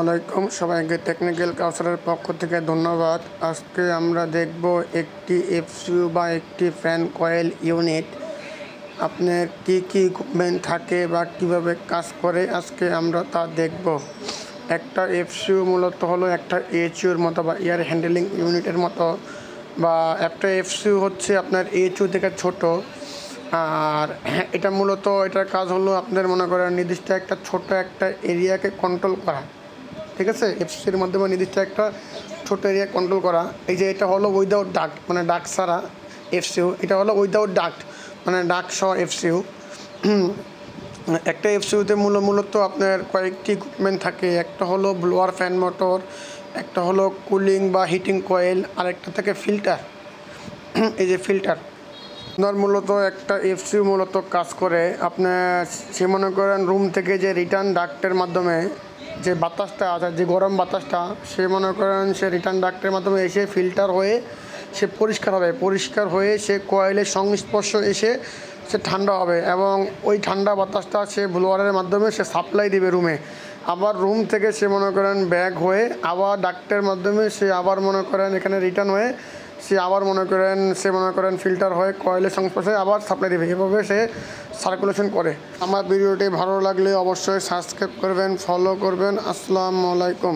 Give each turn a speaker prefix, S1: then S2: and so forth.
S1: আলাইকুম সবাইকে টেকনিক্যাল কাউন্সিলের পক্ষ থেকে ধন্যবাদ। আজকে আমরা দেখব একটি এফসিইউ বা একটি ফ্যান কয়েল ইউনিট আপনার কি ইকুইপমেন্ট থাকে বা কিভাবে কাজ করে আজকে আমরা তা দেখব। একটা এফসিইউ মূলত হলো একটা এইচইউর মতো বা এয়ার হ্যান্ডেলিং ইউনিটের মতো, বা একটা এফসিইউ হচ্ছে আপনার এইচইউ থেকে ছোট। আর এটা মূলত এটার কাজ হলো আপনার মনে করেন নির্দিষ্ট একটা ছোট একটা এরিয়াকে কন্ট্রোল করা, ঠিক আছে। এফসির মাধ্যমে নির্দিষ্ট একটা ছোট এরিয়া কন্ট্রোল করা। এই যে এটা হলো উইদাউট ডাক্ট, মানে ডাক্ট ছাড়া এফসিইউ। এটা হলো উইদাউট ডাক্ট, মানে ডাক্ট সহ এফসিইউ। একটা এফসিইউতে মূলত আপনার কয়েকটি ইকুইপমেন্ট থাকে। একটা হলো ব্লোয়ার ফ্যান মোটর, একটা হলো কুলিং বা হিটিং কয়েল, আর একটা থাকে ফিল্টার। এই যে ফিল্টার আপনার মূলত একটা এফসিইউ মূলত কাজ করে আপনার সে মনে করেন রুম থেকে যে রিটার্ন ডাক্টের মাধ্যমে যে বাতাসটা আছে, যে গরম বাতাসটা, সে মনে করেন সে রিটার্ন ডাক্টের মাধ্যমে এসে ফিল্টার হয়ে সে পরিষ্কার হয়ে সে কয়েলের সংস্পর্শ এসে সে ঠান্ডা হবে, এবং ওই ঠান্ডা বাতাসটা সে ব্লোয়ারের মাধ্যমে সে সাপ্লাই দেবে রুমে। আবার রুম থেকে সে মনে করেন ব্যাক হয়ে আবার ডাক্টের মাধ্যমে সে আবার মনে করেন এখানে রিটার্ন হয়ে সে আবার মনে করেন ফিল্টার হয়ে কয়েলের সংস্পর্শে আবার সাপ্লাই দেবে। এভাবে সে সার্কুলেশন করে। আমার ভিডিওটি ভালো লাগলে অবশ্যই সাবস্ক্রাইব করবেন, ফলো করবেন। আসসালামু আলাইকুম।